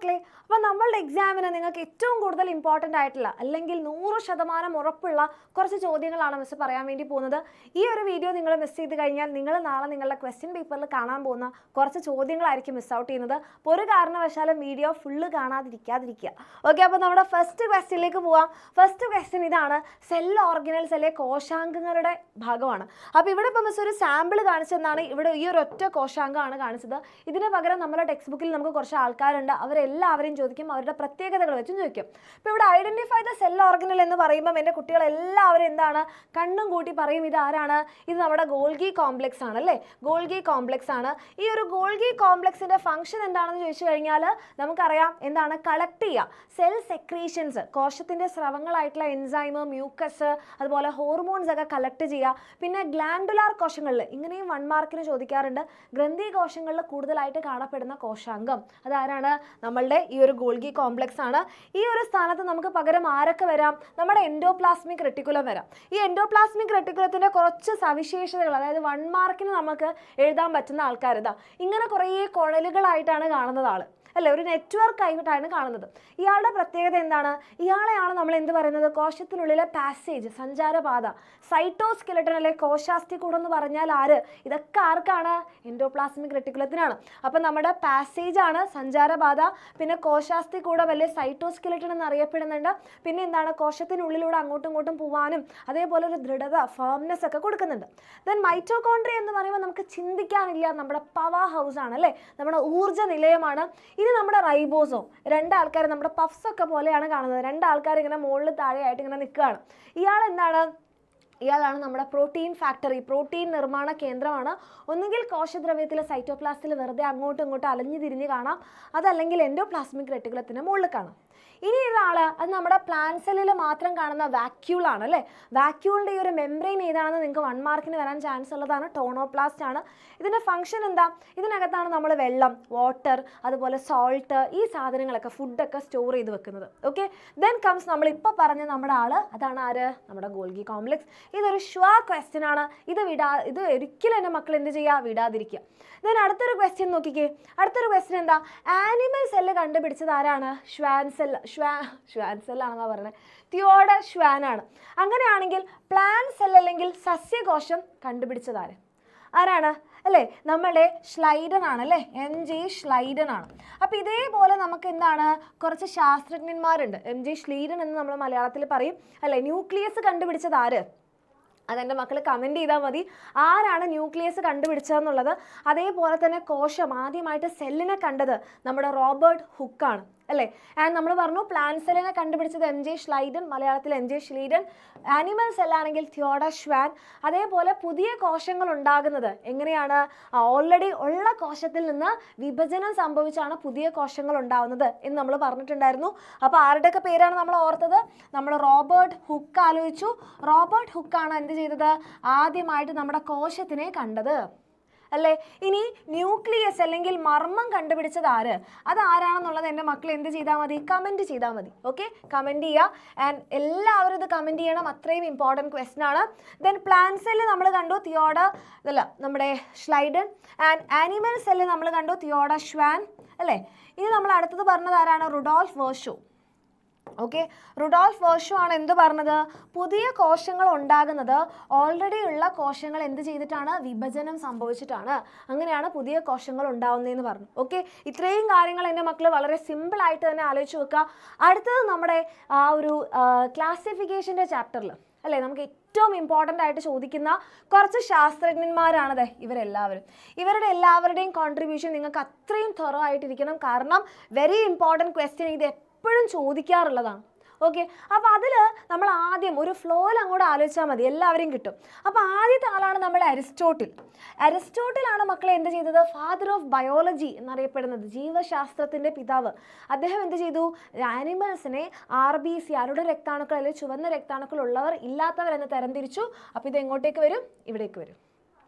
മക്കളെ. അപ്പോൾ നമ്മളുടെ എക്സാമിന് നിങ്ങൾക്ക് ഏറ്റവും കൂടുതൽ ഇമ്പോർട്ടൻ്റ് ആയിട്ടുള്ള അല്ലെങ്കിൽ 100% ഉറപ്പുള്ള കുറച്ച് ചോദ്യങ്ങളാണ് മിസ് പറയാൻ വേണ്ടി പോകുന്നത്. ഈ ഒരു വീഡിയോ നിങ്ങൾ മിസ് ചെയ്ത് കഴിഞ്ഞാൽ നിങ്ങൾ നാളെ നിങ്ങളുടെ ക്വസ്റ്റ്യൻ പേപ്പറിൽ കാണാൻ പോകുന്ന കുറച്ച് ചോദ്യങ്ങളായിരിക്കും മിസ് ഔട്ട് ചെയ്യുന്നത്. അപ്പോൾ ഒരു കാരണവശാലും വീഡിയോ ഫുള്ള് കാണാതിരിക്കാതിരിക്കുക. ഓക്കെ, അപ്പോൾ നമ്മുടെ ഫസ്റ്റ് ക്വസ്റ്റ്യനിലേക്ക് പോവാം. ഫസ്റ്റ് ക്വസ്റ്റ്യൻ ഇതാണ്, സെൽ ഓർഗനൽസ് അല്ലെ കോശാംഗങ്ങളുടെ ഭാഗമാണ്. അപ്പോൾ ഇവിടെ ഇപ്പോൾ മിസ് ഒരു സാമ്പിൾ കാണിച്ചെന്നാണ്. ഇവിടെ ഈ ഒരു ഒറ്റ കോശാംഗമാണ് കാണിച്ചത്. ഇതിന് പകരം നമ്മുടെ ടെക്സ്റ്റ് ബുക്കിൽ നമുക്ക് കുറച്ച് ആൾക്കാരുണ്ട്, അവരെല്ലാവരെയും ചോദിക്കും, അവരുടെ പ്രത്യേകതകൾ വെച്ചും ചോദിക്കും. ഇപ്പോൾ ഇവിടെ ഐഡന്റിഫൈ ദ സെൽ ഓർഗനൽ എന്ന് പറയുമ്പോൾ എൻ്റെ കുട്ടികളെല്ലാവരും എന്താണ് കണ്ണും കൂട്ടി പറയും, ഇത് ആരാണ്? ഇത് നമ്മുടെ ഗോൾഗി കോംപ്ലക്സ് ആണ് അല്ലേ, ഗോൾഗി കോംപ്ലക്സ് ആണ്. ഈ ഒരു ഗോൾഗി കോംപ്ലക്സിന്റെ ഫംഗ്ഷൻ എന്താണെന്ന് ചോദിച്ചു കഴിഞ്ഞാൽ നമുക്കറിയാം എന്താണ്, കളക്ട് ചെയ്യുക സെൽ സെക്രീഷൻസ്, കോശത്തിന്റെ സ്രവങ്ങളായിട്ടുള്ള എൻസൈം, മ്യൂക്കസ്, അതുപോലെ ഹോർമോൺസ് ഒക്കെ കളക്ട് ചെയ്യുക. പിന്നെ ഗ്ലാൻഡുലാർ കോശങ്ങളിൽ ഇങ്ങനെയും 1 മാർക്കിന് ചോദിക്കാറുണ്ട്, ഗ്രന്ഥി കോശങ്ങളിൽ കൂടുതലായിട്ട് കാണപ്പെടുന്ന കോശാംഗം അതാരാണ്? നമ്മളുടെ ഈ ഒരു ഗോൾഗി കോംപ്ലക്സ് ആണ്. ഈ ഒരു സ്ഥാനത്ത് നമുക്ക് പകരം ആരൊക്കെ വരാം? നമ്മുടെ എൻഡോപ്ലാസ്മിക് റെട്ടിക്കുലം വരാം. ഈ എൻഡോപ്ലാസ്മിക് റെട്ടിക്കുലത്തിന്റെ കുറച്ച് സവിശേഷതകൾ, അതായത് 1 മാർക്കിന് നമുക്ക് എഴുതാൻ പറ്റുന്ന ആൾക്കാർ ഇതാ ഇങ്ങനെ കുറേ കുഴലുകളായിട്ടാണ് കാണുന്നത് ആള് അല്ലേ, ഒരു നെറ്റ്വർക്ക് ആയിട്ടാണ് കാണുന്നത്. ഇയാളുടെ പ്രത്യേകത എന്താണ്? ഇയാളെയാണ് നമ്മൾ എന്ത് പറയുന്നത്? കോശത്തിനുള്ളിലെ പാസേജ്, സഞ്ചാരപാത, സൈറ്റോസ്കെലട്ടൺ അല്ലെ കോശാസ്ഥികൂടം എന്ന് പറഞ്ഞാൽ ആര്? ഇതൊക്കെ ആർക്കാണ്? എൻഡോപ്ലാസ്മിക് റെട്ടിക്കുലത്തിനാണ്. അപ്പം നമ്മുടെ പാസേജ് ആണ് സഞ്ചാരപാത, പിന്നെ കോശാസ്ഥികൂടം അല്ലെ സൈറ്റോസ്കെലട്ടൺ എന്ന് അറിയപ്പെടുന്നുണ്ട്. പിന്നെ എന്താണ്, കോശത്തിനുള്ളിലൂടെ അങ്ങോട്ടും ഇങ്ങോട്ടും പോകാനും അതേപോലെ ഒരു ദൃഢത, ഫേംനെസ് ഒക്കെ കൊടുക്കുന്നുണ്ട്. ദെൻ മൈറ്റോകോൺട്രിയ എന്ന് പറയുമ്പോൾ നമുക്ക് ചിന്തിക്കാനില്ല, നമ്മുടെ പവർ ഹൗസ് ആണ് അല്ലേ, നമ്മുടെ ഊർജ്ജ നിലയമാണ്. ഇത് നമ്മുടെ റൈബോസോം, 2 ആൾക്കാർ നമ്മുടെ പഫ്സ് ഒക്കെ പോലെയാണ് കാണുന്നത്. 2 ആൾക്കാർ ഇങ്ങനെ മുകളിൽ താഴെയായിട്ട് ഇങ്ങനെ നിൽക്കുകയാണ്. ഇയാൾ എന്താണ്? ഇയാളാണ് നമ്മുടെ പ്രോട്ടീൻ ഫാക്ടറി, പ്രോട്ടീൻ നിർമ്മാണ കേന്ദ്രമാണ്. ഒന്നുകിൽ കോശദ്രവ്യത്തിലെ സൈറ്റോപ്ലാസ്റ്റിൽ വെറുതെ അങ്ങോട്ടും ഇങ്ങോട്ടും അലഞ്ഞു തിരിഞ്ഞ് കാണാം, അതല്ലെങ്കിൽ എൻഡോപ്ലാസ്മിക് റെട്ടിക്കുലത്തിൻ്റെ മുകളിൽ കാണാം. ഇനി ഒരാൾ, അത് നമ്മുടെ പ്ലാന്റ് സെല്ലിൽ മാത്രം കാണുന്ന വാക്യൂളാണ് അല്ലേ. വാക്യൂളിൻ്റെ ഈ ഒരു മെംബ്രെയിൻ ഏതാണെന്ന് നിങ്ങൾക്ക് 1 മാർക്കിന് വരാൻ ചാൻസ് ഉള്ളതാണ്, ടോണോപ്ലാസ്റ്റ് ആണ്. ഇതിൻ്റെ ഫംഗ്ഷൻ എന്താ? ഇതിനകത്താണ് നമ്മൾ വെള്ളം, വാട്ടർ, അതുപോലെ സോൾട്ട്, ഈ സാധനങ്ങളൊക്കെ, ഫുഡൊക്കെ സ്റ്റോർ ചെയ്ത് വെക്കുന്നത്. ഓക്കെ, ദെൻ കംസ് നമ്മളിപ്പോൾ പറഞ്ഞ നമ്മുടെ ആള്, അതാണ് ആര്? നമ്മുടെ ഗോൾഗി കോംപ്ലക്സ്. ഇതൊരു ഷുവർ ക്വസ്റ്റ്യൻ ആണ്. ഇത് ഒരിക്കലും എൻ്റെ മക്കൾ എന്ത് ചെയ്യുക? വിടാതിരിക്കുക. ദെൻ അടുത്തൊരു ക്വസ്റ്റ്യൻ നോക്കിക്കേ. അടുത്തൊരു ക്വസ്റ്റ്യൻ എന്താ? ആനിമൽ സെല്ല് കണ്ടുപിടിച്ചത് ആരാണ്? ഷ്വാൻ സെല്ലാണെന്നാണ് പറയുന്നത്, തിയോഡർ ഷ്വാൻ ആണ്. അങ്ങനെയാണെങ്കിൽ പ്ലാന്റ് സെൽ അല്ലെങ്കിൽ സസ്യകോശം കണ്ടുപിടിച്ചത് ആരാണ് അല്ലേ? നമ്മുടെ ഷ്ലൈഡൻ ആണ് അല്ലേ, MJ ഷ്ലൈഡൻ ആണ്. അപ്പോൾ ഇതേപോലെ നമുക്ക് എന്താണ്, കുറച്ച് ശാസ്ത്രജ്ഞന്മാരുണ്ട്. MJ ഷ്ലൈഡൻ എന്ന് നമ്മൾ മലയാളത്തിൽ പറയും അല്ലേ. ന്യൂക്ലിയസ് കണ്ടുപിടിച്ചത് ആര്? അതെൻ്റെ മക്കൾ കമൻറ്റ് ചെയ്താൽ മതി, ആരാണ് ന്യൂക്ലിയസ് കണ്ടുപിടിച്ചതെന്നുള്ളത്. അതേപോലെ തന്നെ കോശം ആദ്യമായിട്ട് സെല്ലിനെ കണ്ടത് നമ്മുടെ റോബർട്ട് ഹുക്കാണ് അല്ലേ. ആൻഡ് നമ്മൾ പറഞ്ഞു പ്ലാന്റ് സെല്ലിനെ കണ്ടുപിടിച്ചത് MJ ഷ്ലൈഡൻ, മലയാളത്തിൽ MJ ഷ്ലീഡൻ. ആനിമൽ സെല്ലാണെങ്കിൽ തിയോഡർ ഷ്വാൻ. അതേപോലെ പുതിയ കോശങ്ങൾ ഉണ്ടാകുന്നത് എങ്ങനെയാണ്? ഓൾറെഡി ഉള്ള കോശത്തിൽ നിന്ന് വിഭജനം സംഭവിച്ചാണ് പുതിയ കോശങ്ങൾ ഉണ്ടാകുന്നത് എന്ന് നമ്മൾ പറഞ്ഞിട്ടുണ്ടായിരുന്നു. അപ്പോൾ ആരുടെയൊക്കെ പേരാണ് നമ്മൾ ഓർത്തത്? നമ്മൾ റോബർട്ട് ഹുക്ക് ആലോചിച്ചു. റോബർട്ട് ഹുക്കാണ് എന്ത് ചെയ്തത്? ആദ്യമായിട്ട് നമ്മുടെ കോശത്തിനെ കണ്ടത് അല്ലേ. ഇനി ന്യൂക്ലിയസ് അല്ലെങ്കിൽ മർമ്മം കണ്ടുപിടിച്ചത് ആര്? അത് ആരാണെന്നുള്ളത് എൻ്റെ മക്കൾ എന്ത് ചെയ്താൽ മതി? കമൻറ്റ് ചെയ്താൽ മതി. ഓക്കെ, കമൻറ്റ് ചെയ്യുക. ആൻഡ് എല്ലാവരും ഇത് കമൻറ്റ് ചെയ്യണം, അത്രയും ഇമ്പോർട്ടൻറ്റ് ക്വസ്റ്റൻ ആണ്. ദെൻ പ്ലാന്റ് സെല്ല് നമ്മൾ കണ്ടു, തിയോഡർ നമ്മുടെ ഷ്ലൈഡൻ. ആൻഡ് ആനിമൽ സെല്ല് നമ്മൾ കണ്ടു, തിയോഡർ ഷ്വാൻ അല്ലേ. ഇനി നമ്മൾ അടുത്തത് പറഞ്ഞത് ആരാണ്? റുഡോൾഫ് വെർഷോ. ഓക്കെ, റുഡോൾഫ് വെർഷോ ആണ് എന്ത് പറഞ്ഞത്? പുതിയ കോശങ്ങൾ ഉണ്ടാകുന്നത് ഓൾറെഡി ഉള്ള കോശങ്ങൾ എന്ത് ചെയ്തിട്ടാണ്? വിഭജനം സംഭവിച്ചിട്ടാണ്. അങ്ങനെയാണ് പുതിയ കോശങ്ങൾ ഉണ്ടാവുന്നതെന്ന് പറഞ്ഞു. ഓക്കെ, ഇത്രയും കാര്യങ്ങൾ എൻ്റെ മക്കൾ വളരെ സിമ്പിളായിട്ട് തന്നെ ആലോചിച്ച് വെക്കുക. അടുത്തത് നമ്മുടെ ആ ഒരു ക്ലാസിഫിക്കേഷൻ്റെ ചാപ്റ്ററിൽ അല്ലേ, നമുക്ക് ഏറ്റവും ഇമ്പോർട്ടൻ്റ് ആയിട്ട് ചോദിക്കുന്ന കുറച്ച് ശാസ്ത്രജ്ഞന്മാരാണത് ഇവരെല്ലാവരും. ഇവരുടെ എല്ലാവരുടെയും കോൺട്രിബ്യൂഷൻ നിങ്ങൾക്ക് അത്രയും thorough ആയിട്ടിരിക്കണം. കാരണം വെരി ഇമ്പോർട്ടൻറ്റ് ക്വസ്റ്റ്യൻ, ഇത് എപ്പോഴും ചോദിക്കാറുള്ളതാണ്. ഓക്കെ, അപ്പോൾ അതിൽ നമ്മൾ ആദ്യം ഒരു ഫ്ലോയിൽ അങ്ങോട്ട് ആലോചിച്ചാൽ മതി, എല്ലാവരെയും കിട്ടും. അപ്പോൾ ആദ്യത്തെ ആളാണ് നമ്മുടെ അരിസ്റ്റോട്ടിൽ. അരിസ്റ്റോട്ടിലാണ് മക്കളെ എന്ത് ചെയ്തത്? ഫാദർ ഓഫ് ബയോളജി എന്നറിയപ്പെടുന്നത്, ജീവശാസ്ത്രത്തിൻ്റെ പിതാവ്. അദ്ദേഹം എന്ത് ചെയ്തു? ആനിമൽസിനെ RBC, അരുടെ രക്താണുക്കൾ അല്ലെങ്കിൽ ചുവന്ന രക്താണുക്കൾ ഉള്ളവർ ഇല്ലാത്തവർ എന്ന് തരംതിരിച്ചു. അപ്പോൾ ഇത് എങ്ങോട്ടേക്ക് വരും? ഇവിടേക്ക് വരും.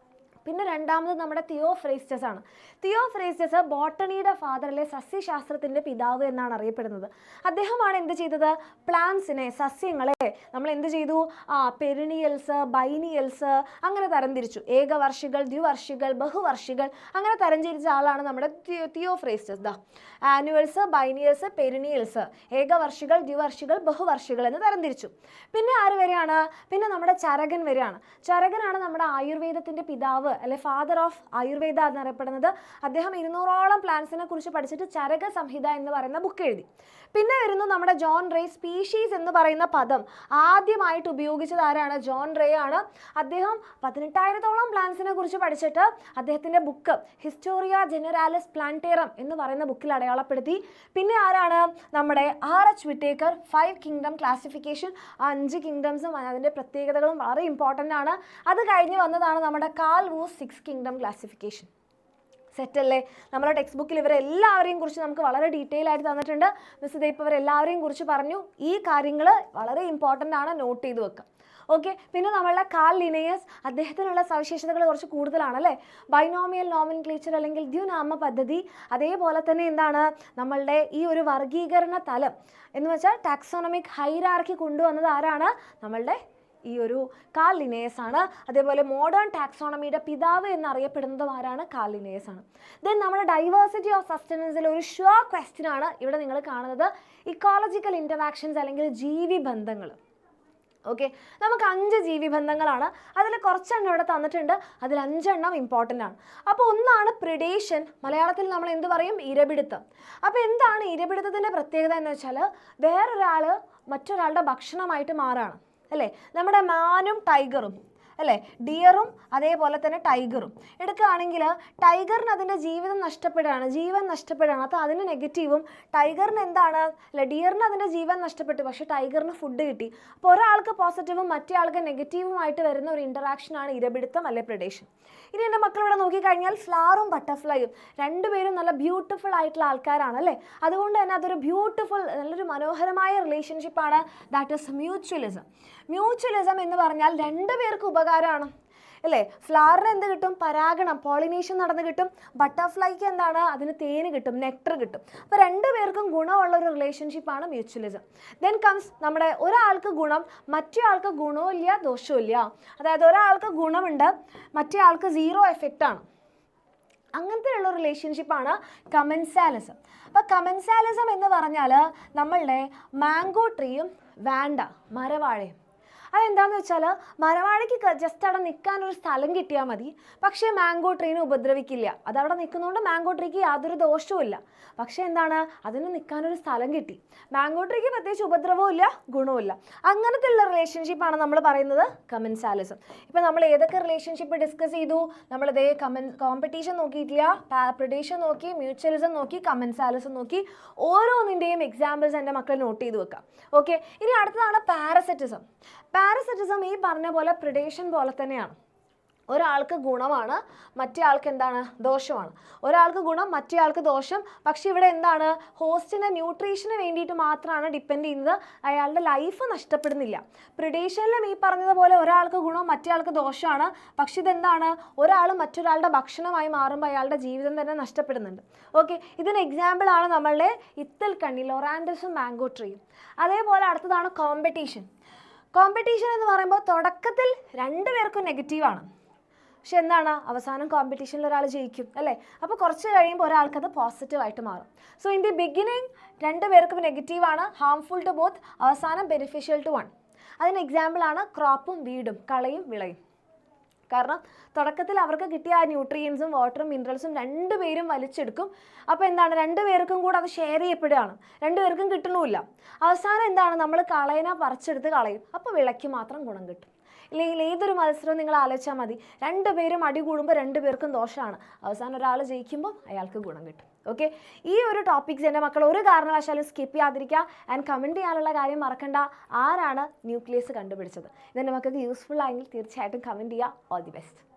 പിന്നെ രണ്ടാമത് നമ്മുടെ തിയോഫ്രേസ്റ്റസ് ആണ്. തിയോഫ്രേസ്റ്റസ് ബോട്ടണിയുടെ ഫാദർ, അല്ലെ സസ്യശാസ്ത്രത്തിൻ്റെ പിതാവ് എന്നാണ് അറിയപ്പെടുന്നത്. അദ്ദേഹമാണ് എന്ത് ചെയ്തത്? പ്ലാന്റ്സിനെ, സസ്യങ്ങളെ നമ്മൾ എന്ത് ചെയ്തു? പെരിനിയൽസ്, ബൈനിയൽസ് അങ്ങനെ തരംതിരിച്ചു. ഏകവർഷികൾ, ദ്വിവർഷികൾ, ബഹുവർഷികൾ അങ്ങനെ തരംതിരിച്ച ആളാണ് നമ്മുടെ തിയോഫ്രേസ്റ്റസ്. ആനുവൽസ്, ബൈനിയൽസ്, പെരിനിയൽസ്, ഏകവർഷികൾ, ദ്വിവർഷികൾ, ബഹുവർഷികൾ എന്ന് തരംതിരിച്ചു. പിന്നെ ആര് വരെയാണ്? പിന്നെ നമ്മുടെ ചരകൻ വരെയാണ്. ചരകനാണ് നമ്മുടെ ആയുർവേദത്തിൻ്റെ പിതാവ്, അല്ലെ ഫാദർ ഓഫ് ആയുർവേദ എന്നറിയപ്പെടുന്നത്. അദ്ദേഹം 200ഓളം പ്ലാന്റ്സിനെ കുറിച്ച് പഠിച്ചിട്ട് ചരക സംഹിത എന്ന് പറയുന്ന ബുക്ക് എഴുതി. പിന്നെ വരുന്നു നമ്മുടെ ജോൺ റേ. സ്പീഷീസ് എന്ന് പറയുന്ന പദം ആദ്യമായിട്ട് ഉപയോഗിച്ചത് ആരാണ്? ജോൺ റേ ആണ്. അദ്ദേഹം 18,000ഓളം പ്ലാന്റ്സിനെ കുറിച്ച് പഠിച്ചിട്ട് അദ്ദേഹത്തിൻ്റെ ബുക്ക് ഹിസ്റ്റോറിയ ജനറാലിസ് പ്ലാന്റേറം എന്ന് പറയുന്ന ബുക്കിൽ അടയാളപ്പെടുത്തി. പിന്നെ ആരാണ്? നമ്മുടെ R.H. Whittaker 5 kingdom classification. 5 കിങ്ഡംസും അതിൻ്റെ പ്രത്യേകതകളും വളരെ ഇമ്പോർട്ടൻ്റ് ആണ്. അത് കഴിഞ്ഞ് വന്നതാണ് നമ്മുടെ കാൾ വൂസ് 6 കിങ്ഡം ക്ലാസിഫിക്കേഷൻ. സെറ്റല്ലേ? നമ്മുടെ ടെക്സ്റ്റ് ബുക്കിൽ ഇവരെല്ലാവരെയും കുറിച്ച് നമുക്ക് വളരെ ഡീറ്റെയിൽ ആയിട്ട് തന്നിട്ടുണ്ട്. മിസ് ഇതേ ഇപ്പോൾ ഇവരെല്ലാവരെയും കുറിച്ച് പറഞ്ഞു. ഈ കാര്യങ്ങൾ വളരെ ഇമ്പോർട്ടൻ്റ് ആണ്, നോട്ട് ചെയ്ത് വെക്കാം. ഓക്കെ. പിന്നെ നമ്മളുടെ കാൾ ലിനേയസ്, അദ്ദേഹത്തിനുള്ള സവിശേഷതകൾ കുറച്ച് കൂടുതലാണ് അല്ലേ? ബൈനോമിയൽ നോമൻക്ലേച്ചർ അല്ലെങ്കിൽ ദ്വിനാമ പദ്ധതി. അതേപോലെ തന്നെ എന്താണ് നമ്മളുടെ ഈ ഒരു വർഗീകരണ തലം എന്ന് വെച്ചാൽ ടാക്സോണമിക് ഹൈറാർക്കി കൊണ്ടുവന്നത് ആരാണ്? നമ്മളുടെ ഈ ഒരു കാൾ ലിനേയസ് ആണ്. അതേപോലെ മോഡേൺ ടാക്സോണമിയുടെ പിതാവ് എന്നറിയപ്പെടുന്നതും ആരാണ്? കാൾ ലിനേയസ് ആണ്. ദെൻ നമ്മുടെ ഡൈവേഴ്സിറ്റി ഓഫ് സസ്റ്റനൻസിൽ ഒരു ഷുവർ ക്വസ്റ്റ്യൻ ആണ് ഇവിടെ നിങ്ങൾ കാണുന്നത്. ഇക്കോളജിക്കൽ ഇൻ്ററാക്ഷൻസ് അല്ലെങ്കിൽ ജീവിബന്ധങ്ങൾ. ഓക്കെ, നമുക്ക് 5 ജീവിബന്ധങ്ങളാണ്. അതിൽ കുറച്ചെണ്ണം ഇവിടെ തന്നിട്ടുണ്ട്. അതിൽ 5 എണ്ണം ഇമ്പോർട്ടൻ്റ് ആണ്. അപ്പോൾ ഒന്നാണ് പ്രിഡേഷൻ. മലയാളത്തിൽ നമ്മൾ എന്ത് പറയും? ഇരപിടുത്തം. അപ്പോൾ എന്താണ് ഇരപിടുത്തത്തിൻ്റെ പ്രത്യേകത എന്ന് വെച്ചാൽ വേറൊരാൾ മറ്റൊരാളുടെ ഭക്ഷണമായിട്ട് മാറാണ് അല്ലേ? നമ്മുടെ മാനും ടൈഗറും അല്ലേ, ഡിയറും അതേപോലെ തന്നെ ടൈഗറും എടുക്കുകയാണെങ്കിൽ ടൈഗറിന് അതിൻ്റെ ജീവിതം നഷ്ടപ്പെടുകയാണ്, ജീവൻ നഷ്ടപ്പെടുകയാണ്. അപ്പോൾ അതിന് നെഗറ്റീവും, ടൈഗറിന് എന്താണ് അല്ലെ, ഡിയറിന് അതിൻ്റെ ജീവൻ നഷ്ടപ്പെട്ടു പക്ഷേ ടൈഗറിന് ഫുഡ് കിട്ടി. അപ്പോൾ ഒരാൾക്ക് പോസിറ്റീവും മറ്റേ ആൾക്ക് നെഗറ്റീവുമായിട്ട് വരുന്ന ഒരു ഇൻ്ററാക്ഷനാണ് ഇരപിടുത്തം അല്ലെ പ്രിഡേഷൻ. ഇനി എൻ്റെ മക്കളിവിടെ നോക്കിക്കഴിഞ്ഞാൽ ഫ്ലവറും ബട്ടർഫ്ലൈയും രണ്ടുപേരും നല്ല ബ്യൂട്ടിഫുൾ ആയിട്ടുള്ള ആൾക്കാരാണ് അല്ലേ? അതുകൊണ്ട് തന്നെ അതൊരു ബ്യൂട്ടിഫുൾ, നല്ലൊരു മനോഹരമായ റിലേഷൻഷിപ്പാണ്. That is mutualism. മ്യൂച്വലിസം എന്ന് പറഞ്ഞാൽ രണ്ടുപേർക്ക് ഉപകാരമാണ് അല്ലേ? ഫ്ലവറിന് എന്ത് കിട്ടും? പരാഗണം, പോളിനേഷൻ നടന്ന് കിട്ടും. ബട്ടർഫ്ലൈക്ക് എന്താണ്? അതിന് തേന് കിട്ടും, നെക്ടർ കിട്ടും. അപ്പോൾ രണ്ടുപേർക്കും ഗുണമുള്ള ഒരു റിലേഷൻഷിപ്പാണ് മ്യൂച്വലിസം. ദെൻ കംസ് നമ്മുടെ ഒരാൾക്ക് ഗുണം, മറ്റേ ആൾക്ക് ഗുണവും ഇല്ല ദോഷവും ഇല്ല. അതായത് ഒരാൾക്ക് ഗുണമുണ്ട്, മറ്റേ ആൾക്ക് 0 എഫക്റ്റാണ്. അങ്ങനത്തെ ഉള്ള റിലേഷൻഷിപ്പാണ് കമൻസാലിസം. അപ്പോൾ കമൻസാലിസം എന്ന് പറഞ്ഞാൽ നമ്മളുടെ മാംഗോ ട്രീയും വാണ്ട മരവാഴയും. അതെന്താണെന്ന് വെച്ചാൽ മരവാഴയ്ക്ക് ജസ്റ്റ് അവിടെ നിൽക്കാനൊരു സ്ഥലം കിട്ടിയാൽ മതി, പക്ഷേ മാംഗോ ട്രീനെ ഉപദ്രവിക്കില്ല. അതവിടെ നിൽക്കുന്നതുകൊണ്ട് മാംഗോ ട്രീക്ക് യാതൊരു ദോഷവും ഇല്ല. പക്ഷേ എന്താണ്, അതിന് നിൽക്കാനൊരു സ്ഥലം കിട്ടി. മാംഗോ ട്രീക്ക് പ്രത്യേകിച്ച് ഉപദ്രവവും ഇല്ല, ഗുണവും ഇല്ല. അങ്ങനത്തെ ഉള്ള റിലേഷൻഷിപ്പാണ് നമ്മൾ പറയുന്നത് കമൻസാലിസം. ഇപ്പം നമ്മൾ ഏതൊക്കെ റിലേഷൻഷിപ്പ് ഡിസ്കസ് ചെയ്തു? നമ്മളിതേ കോമ്പറ്റീഷൻ നോക്കിയിട്ടില്ല, പ്രിഡേഷൻ നോക്കി, മ്യൂച്വലിസം നോക്കി, കമൻസാലിസം നോക്കി. ഓരോന്നിൻ്റെയും എക്സാമ്പിൾസ് എൻ്റെ മക്കൾ നോട്ട് ചെയ്ത് വെക്കാം. ഓക്കെ, ഇനി അടുത്തതാണ് പാരസിറ്റിസം. പാരസിറ്റിസം ഈ പറഞ്ഞ പോലെ പ്രിഡേഷൻ പോലെ തന്നെയാണ്. ഒരാൾക്ക് ഗുണമാണ്, മറ്റേ ആൾക്ക് എന്താണ്? ദോഷമാണ്. ഒരാൾക്ക് ഗുണം, മറ്റേ ആൾക്ക് ദോഷം. പക്ഷേ ഇവിടെ എന്താണ്? ഹോസ്റ്റിൻ്റെ ന്യൂട്രീഷന് വേണ്ടിയിട്ട് മാത്രമാണ് ഡിപ്പെൻഡ് ചെയ്യുന്നത്, അയാളുടെ ലൈഫ് നഷ്ടപ്പെടുന്നില്ല. പ്രിഡേഷനിലും ഈ പറഞ്ഞതുപോലെ ഒരാൾക്ക് ഗുണം, മറ്റേ ആൾക്ക് ദോഷമാണ്. പക്ഷേ ഇതെന്താണ്? ഒരാൾ മറ്റൊരാളുടെ ഭക്ഷണമായി മാറുമ്പോൾ അയാളുടെ ജീവിതം തന്നെ നഷ്ടപ്പെടുന്നുണ്ട്. ഓക്കെ, ഇതിന് എക്സാമ്പിളാണ് നമ്മളുടെ ഇത്തൽക്കണ്ണി, ലൊറാൻഡസും മാംഗോ ട്രീയും. അതേപോലെ അടുത്തതാണ് കോമ്പറ്റീഷൻ. കോമ്പറ്റീഷൻ എന്ന് പറയുമ്പോൾ തുടക്കത്തിൽ രണ്ടുപേർക്കും നെഗറ്റീവാണ്, പക്ഷെ എന്താണ്? അവസാനം കോമ്പറ്റീഷനിൽ ഒരാൾ ജയിക്കും അല്ലേ? അപ്പോൾ കുറച്ച് കഴിയുമ്പോൾ ഒരാൾക്കത് പോസിറ്റീവായിട്ട് മാറും. സോ ഇൻ ദി ബിഗിനിങ് രണ്ടുപേർക്കും നെഗറ്റീവാണ്, ഹാംഫുൾ ടു ബോത്ത്, അവസാനം ബെനിഫിഷ്യൽ ടു വൺ. അതിന് എക്സാമ്പിളാണ് ക്രോപ്പും വീടും, കളയും വിളയും. കാരണം തുടക്കത്തിൽ അവർക്ക് കിട്ടിയ ആ ന്യൂട്രിയൻസും വാട്ടറും മിനറൽസും രണ്ടുപേരും വലിച്ചെടുക്കും. അപ്പോൾ എന്താണ്? രണ്ടുപേർക്കും കൂടെ അത് ഷെയർ ചെയ്യപ്പെടുകയാണ്, രണ്ടുപേർക്കും കിട്ടണമില്ല. അവസാനം എന്താണ്? നമ്മൾ കളയനെ പറിച്ചെടുത്ത് കളയും, അപ്പോൾ വിളയ്ക്ക് മാത്രം ഗുണം കിട്ടും. ഇല്ലെങ്കിൽ ഏതൊരു മത്സരവും നിങ്ങൾ ആലോചിച്ചാൽ മതി, രണ്ടുപേരും അടി കൂടുമ്പോൾ രണ്ടുപേർക്കും ദോഷമാണ്, അവസാനം ഒരാൾ ജയിക്കുമ്പോൾ അയാൾക്ക് ഗുണം കിട്ടും. ഓക്കെ, ഈ ഒരു ടോപ്പിക്സ് എൻ്റെ മക്കൾ ഒരു കാരണവശാലും സ്കിപ്പ് ചെയ്യാതിരിക്കുക. ആൻഡ് കമൻറ്റ് ചെയ്യാനുള്ള കാര്യം മറക്കണ്ട, ആരാണ് ന്യൂക്ലിയസ് കണ്ടുപിടിച്ചത്? ഇതെൻ്റെ മക്കൾക്ക് യൂസ്ഫുൾ ആയെങ്കിൽ തീർച്ചയായിട്ടും കമൻറ്റ് ചെയ്യുക. All the best.